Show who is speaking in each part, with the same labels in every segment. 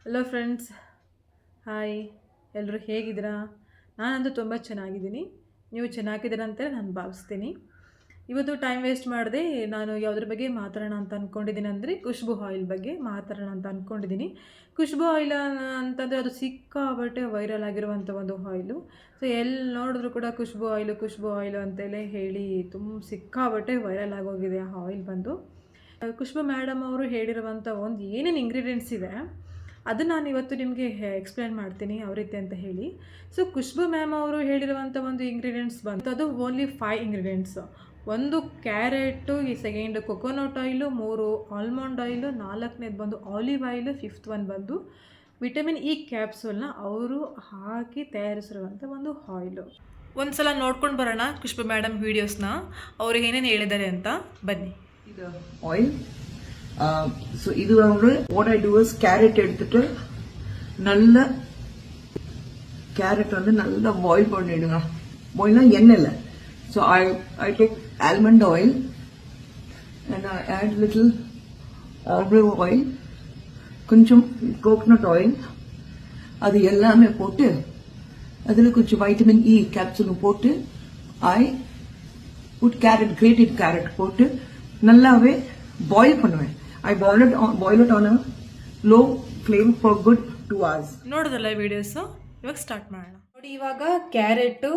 Speaker 1: Hello friends, hi. ಎಲ್ಲರೂ ಹೇಗಿದ್ದೀರಾ? ನಾನಂತೂ ತುಂಬ ಚೆನ್ನಾಗಿದ್ದೀನಿ. ನೀವು ಚೆನ್ನಾಗಿದ್ದೀರಾ ಅಂತೇಳಿ ನಾನು ಭಾವಿಸ್ತೀನಿ. ಇವತ್ತು ಟೈಮ್ ವೇಸ್ಟ್ ಮಾಡದೆ ನಾನು ಯಾವುದ್ರ ಬಗ್ಗೆ ಮಾತಾಡೋಣ ಅಂತ ಅಂದ್ಕೊಂಡಿದ್ದೀನಿ ಅಂದರೆ ಖುಷ್ಬು ಆಯಿಲ್ ಬಗ್ಗೆ ಮಾತಾಡೋಣ ಅಂತ ಅಂದ್ಕೊಂಡಿದ್ದೀನಿ. ಖುಷ್ಬು ಆಯಿಲ್ ಅಂತಂದರೆ ಅದು ಸಿಕ್ಕಾಬಟ್ಟೆ ವೈರಲ್ ಆಗಿರುವಂಥ ಒಂದು ಆಯಿಲು. ಸೊ ಎಲ್ಲಿ ನೋಡಿದ್ರು ಕೂಡ ಖುಷ್ಬು ಆಯಿಲು ಅಂತೇಳಿ ಹೇಳಿ ಸಿಕ್ಕಾಬಟ್ಟೆ ವೈರಲ್ ಆಗೋಗಿದೆ ಆ ಆಯಿಲ್ ಬಂದು. ಖುಷ್ಬು ಮೇಡಮ್ ಅವರು ಹೇಳಿರುವಂಥ ಒಂದು ಏನೇನು ಇಂಗ್ರೀಡಿಯೆಂಟ್ಸ್ ಇದೆ ಅದನ್ನು ನಾನು ಇವತ್ತು ನಿಮಗೆ ಎಕ್ಸ್ಪ್ಲೇನ್ ಮಾಡ್ತೀನಿ ಯಾವ ರೀತಿ ಅಂತ ಹೇಳಿ. ಸೊ ಖುಷ್ಬು ಮ್ಯಾಮ್ ಅವರು ಹೇಳಿರುವಂಥ ಒಂದು ಇಂಗ್ರೀಡಿಯೆಂಟ್ಸ್ ಬಂತು, ಅದು ಓನ್ಲಿ 5 ಇಂಗ್ರೀಡಿಯೆಂಟ್ಸು. ಒಂದು ಕ್ಯಾರೆಟು, ಈ second coconut oil, 3 almond oil, 4ನೇದು ಬಂದು ಆಲಿವ್ ಆಯಿಲು, 5th ಒನ್ ಬಂದು ವಿಟಮಿನ್ ಇ ಕ್ಯಾಪ್ಸೂಲ್ನ ಅವರು ಹಾಕಿ ತಯಾರಿಸಿರುವಂಥ ಒಂದು ಆಯಿಲು. ಒಂದು ಸಲ ನೋಡ್ಕೊಂಡು ಬರೋಣ ಖುಷ್ಬು ಮೇಡಮ್ ವೀಡಿಯೋಸ್ನ, ಅವರು ಏನೇನು ಹೇಳಿದ್ದಾರೆ ಅಂತ. ಬನ್ನಿ.
Speaker 2: இது ஆயில். ஸோ இது வந்து what I do is carrot எடுத்துட்டு நல்ல கேரட் வந்து நல்லா பாயில் பண்ணிடுங்க. பாயில்னா எண்ணெய் இல்லை. So I take almond oil and I add little olive oil, கொஞ்சம் கோகனட் ஆயில், அது எல்லாமே போட்டு அதில் கொஞ்சம் வைட்டமின் இ கேப்சூலும் போட்டு I put carrot, grated carrot போட்டு நல்லாவே பாயில் பண்ணுவேன். I boil it on a low flame for good 2 hours.
Speaker 1: ನೋಡೋದಲ್ಲ ವಿಡಿಯೋಸು, ಇವಾಗ ಸ್ಟಾರ್ಟ್ ಮಾಡೋಣ. ನೋಡಿ, ಇವಾಗ carrot,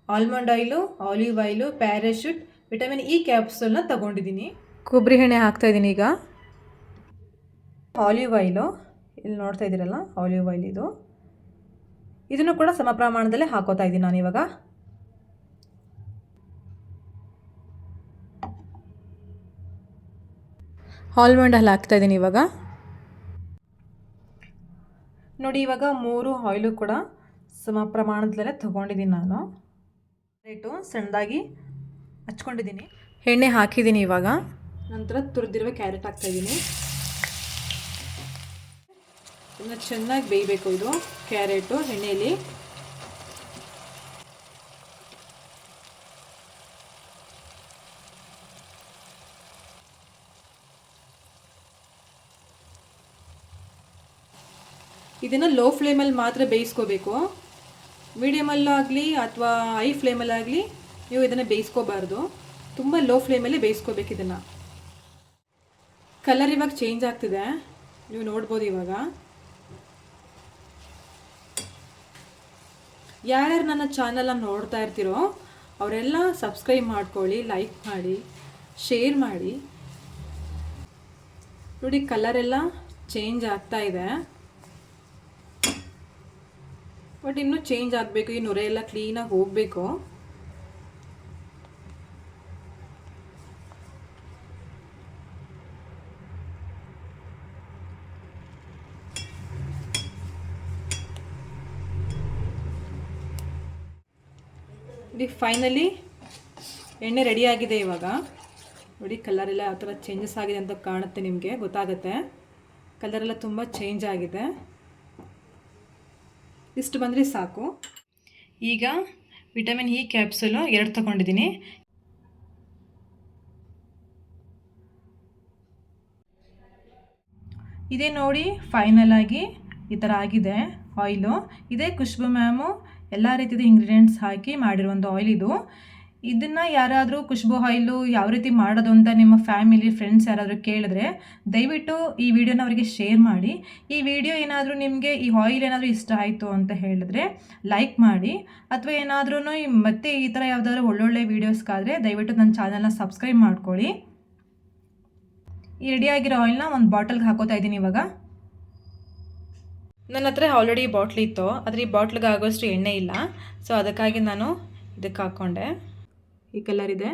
Speaker 1: almond oil, olive oil, Parachute, vitamin E ಕ್ಯಾಪ್ಸೂಲ್ನ ತಗೊಂಡಿದ್ದೀನಿ. ಕೊಬ್ಬರಿ ಎಣ್ಣೆ ಹಾಕ್ತಾಯಿದ್ದೀನಿ. ಈಗ ಆಲಿವ್ ಆಯಿಲು, ಇಲ್ಲಿ ನೋಡ್ತಾ ಇದ್ದೀರಲ್ಲ ಆಲಿವ್ ಆಯಿಲ್, ಇದನ್ನು ಕೂಡ ಸಮ ಪ್ರಮಾಣದಲ್ಲೇ ಹಾಕೋತಾ ಇದ್ದೀನಿ ನಾನು ಇವಾಗ. ಆಲ್ಮಂಡ್ ಅಲ್ಲಿ ಹಾಕ್ತಾ ಇದ್ದೀನಿ ಇವಾಗ. ನೋಡಿ, ಇವಾಗ 3 ಆಯಿಲು ಕೂಡ ಸಮ ಪ್ರಮಾಣದಲ್ಲೇ ತೊಗೊಂಡಿದ್ದೀನಿ ನಾನು. ರೇಟು ಸಣ್ಣದಾಗಿ ಹಚ್ಕೊಂಡಿದ್ದೀನಿ. ಎಣ್ಣೆ ಹಾಕಿದ್ದೀನಿ ಇವಾಗ. ನಂತರ ತುರಿದಿರುವ ಕ್ಯಾರೆಟ್ ಹಾಕ್ತಾಯಿದ್ದೀನಿ. ಇನ್ನು ಚೆನ್ನಾಗಿ ಬೇಯಬೇಕು ಇದು ಕ್ಯಾರೆಟು ಎಣ್ಣೆಯಲ್ಲಿ. ಇದನ್ನು ಲೋ ಫ್ಲೇಮಲ್ಲಿ ಮಾತ್ರ ಬೇಯಿಸ್ಕೋಬೇಕು. ಮೀಡಿಯಮಲ್ಲಾಗಲಿ ಅಥವಾ ಹೈ ಫ್ಲೇಮಲ್ಲಾಗಲಿ ನೀವು ಇದನ್ನು ಬೇಯಿಸ್ಕೋಬಾರ್ದು. ತುಂಬ ಲೋ ಫ್ಲೇಮಲ್ಲಿ ಬೇಯಿಸ್ಕೋಬೇಕು ಇದನ್ನು. ಕಲರ್ ಇವಾಗ ಚೇಂಜ್ ಆಗ್ತಿದೆ, ನೀವು ನೋಡ್ಬೋದು ಇವಾಗ. ಯಾರ್ಯಾರು ನನ್ನ ಚಾನಲ್ನ ನೋಡ್ತಾ ಇರ್ತೀರೋ ಅವರೆಲ್ಲ ಸಬ್ಸ್ಕ್ರೈಬ್ ಮಾಡ್ಕೊಳ್ಳಿ, ಲೈಕ್ ಮಾಡಿ, ಶೇರ್ ಮಾಡಿ. ನೋಡಿ, ಕಲರೆಲ್ಲ ಚೇಂಜ್ ಆಗ್ತಾ ಇದೆ, ಬಟ್ ಇನ್ನೂ ಚೇಂಜ್ ಆಗಬೇಕು. ಈ ನೊರೆ ಎಲ್ಲ ಕ್ಲೀನಾಗಿ ಹೋಗಬೇಕು. ನೋಡಿ, ಫೈನಲಿ ಎಣ್ಣೆ ರೆಡಿಯಾಗಿದೆ ಇವಾಗ. ನೋಡಿ, ಕಲರೆಲ್ಲ ಯಾವ ಥರ ಚೇಂಜಸ್ ಆಗಿದೆ ಅಂತ ಕಾಣುತ್ತೆ, ನಿಮಗೆ ಗೊತ್ತಾಗುತ್ತೆ. ಕಲರೆಲ್ಲ ತುಂಬ ಚೇಂಜ್ ಆಗಿದೆ. ಇಷ್ಟು ಬಂದರೆ ಸಾಕು. ಈಗ ವಿಟಮಿನ್ ಇ ಕ್ಯಾಪ್ಸೂಲು 2 ತಗೊಂಡಿದ್ದೀನಿ. ಇದೇ ನೋಡಿ, ಫೈನಲ್ ಆಗಿ ಈ ಥರ ಆಗಿದೆ ಆಯಿಲು. ಇದೇ ಖುಷ್ಬು ಮ್ಯಾಮು ಎಲ್ಲ ರೀತಿಯ ಇಂಗ್ರೀಡಿಯೆಂಟ್ಸ್ ಹಾಕಿ ಮಾಡಿರುವಂಥ ಆಯಿಲ್ ಇದು. ಇದನ್ನು ಯಾರಾದರೂ ಖುಷ್ಬು ಆಯಿಲು ಯಾವ ರೀತಿ ಮಾಡೋದು ಅಂತ ನಿಮ್ಮ ಫ್ಯಾಮಿಲಿ ಫ್ರೆಂಡ್ಸ್ ಯಾರಾದರೂ ಕೇಳಿದ್ರೆ ದಯವಿಟ್ಟು ಈ ವಿಡಿಯೋನ ಅವರಿಗೆ ಶೇರ್ ಮಾಡಿ. ಈ ವಿಡಿಯೋ ಏನಾದರೂ ನಿಮಗೆ ಈ ಆಯಿಲ್ ಏನಾದರೂ ಇಷ್ಟ ಆಯಿತು ಅಂತ ಹೇಳಿದ್ರೆ ಲೈಕ್ ಮಾಡಿ. ಅಥವಾ ಏನಾದ್ರೂ ಮತ್ತೆ ಈ ಥರ ಯಾವುದಾದ್ರೂ ಒಳ್ಳೊಳ್ಳೆ ವೀಡಿಯೋಸ್ಗಾದರೆ ದಯವಿಟ್ಟು ನನ್ನ ಚಾನಲ್ನ ಸಬ್ಸ್ಕ್ರೈಬ್ ಮಾಡ್ಕೊಳ್ಳಿ. ಈ ರೆಡಿಯಾಗಿರೋ ಆಯಿಲ್ನ ಒಂದು ಬಾಟಲ್ಗೆ ಹಾಕೋತಾ ಇದ್ದೀನಿ ಇವಾಗ. ನನ್ನ ಹತ್ರ ಆಲ್ರೆಡಿ ಬಾಟ್ಲ್ ಇತ್ತು, ಆದರೆ ಈ ಬಾಟ್ಲಿಗೆ ಆಗೋಷ್ಟು ಎಣ್ಣೆ ಇಲ್ಲ. ಸೊ ಅದಕ್ಕಾಗಿ ನಾನು ಇದಕ್ಕೆ ಹಾಕ್ಕೊಂಡೆ. ಈ ಕಲರ್ ಇದೆ.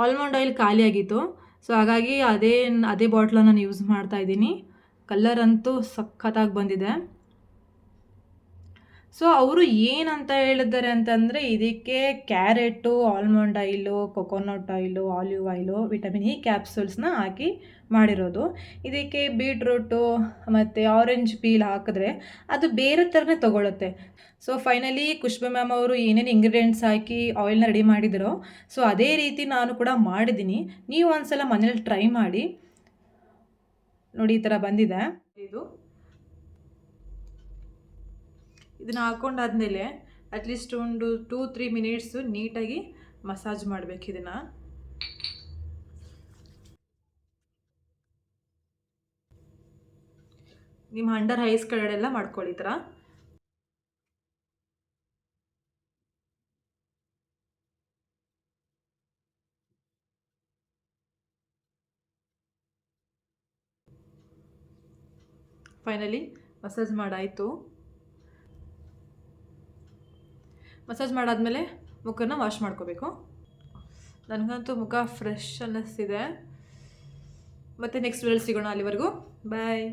Speaker 1: ಆಲ್ಮಂಡ್ ಆಯಿಲ್ ಖಾಲಿಯಾಗಿತ್ತು, ಸೊ ಹಾಗಾಗಿ ಅದೇ ಬಾಟ್ಲನ್ನು ನಾನು ಯೂಸ್ ಮಾಡ್ತಾ ಇದ್ದೀನಿ. ಕಲರ್ ಅಂತೂ ಸಖತ್ತಾಗಿ ಬಂದಿದೆ. ಸೊ ಅವರು ಏನಂತ ಹೇಳಿದ್ದಾರೆ ಅಂತಂದರೆ, ಇದಕ್ಕೆ carrot, almond oil, coconut oil, olive oil, vitamin E ಕ್ಯಾಪ್ಸೂಲ್ಸ್ನ ಹಾಕಿ ಮಾಡಿರೋದು. ಇದಕ್ಕೆ ಬೀಟ್ರೂಟು ಮತ್ತು ಆರೆಂಜ್ ಪೀಲ್ ಹಾಕಿದ್ರೆ ಅದು ಬೇರೆ ಥರನೇ ತೊಗೊಳುತ್ತೆ. ಸೊ ಫೈನಲಿ ಖುಷ್ಬು ಮ್ಯಾಮ್ ಅವರು ಏನೇನು ಇಂಗ್ರೀಡಿಯೆಂಟ್ಸ್ ಹಾಕಿ ಆಯಿಲ್ನ ರೆಡಿ ಮಾಡಿದಿರೋ ಸೊ ಅದೇ ರೀತಿ ನಾನು ಕೂಡ ಮಾಡಿದ್ದೀನಿ. ನೀವು ಒಂದ್ಸಲ ಮನೇಲಿ ಟ್ರೈ ಮಾಡಿ ನೋಡಿ. ಈ ಥರ ಬಂದಿದೆ ಇದು. ಇದನ್ನು ಹಾಕ್ಕೊಂಡಾದ್ಮೇಲೆ ಅಟ್ಲೀಸ್ಟ್ ಒಂದು 2-3 ಮಿನಿಟ್ಸು ನೀಟಾಗಿ ಮಸಾಜ್ ಮಾಡಬೇಕು ಇದನ್ನು. ನಿಮ್ಮ ಅಂಡರ್ ಐಸ್ ಕಡೆಯೆಲ್ಲ ಮಾಡ್ಕೊಳ್ಳಿ ಈ ಥರ. Finally massage ಮಾಡಾಯಿತು. ಮಸಾಜ್ ಮಾಡಾದ್ಮೇಲೆ ಮುಖನ ವಾಶ್ ಮಾಡ್ಕೋಬೇಕು. ನನಗಂತೂ ಮುಖ ಫ್ರೆಶ್ ಅನ್ನಿಸ್ತಿದೆ. ಮತ್ತು ನೆಕ್ಸ್ಟ್ ವಿಡಿಯೋಲಿ ಸಿಗೋಣ. ಅಲ್ಲಿವರೆಗೂ ಬಾಯ್.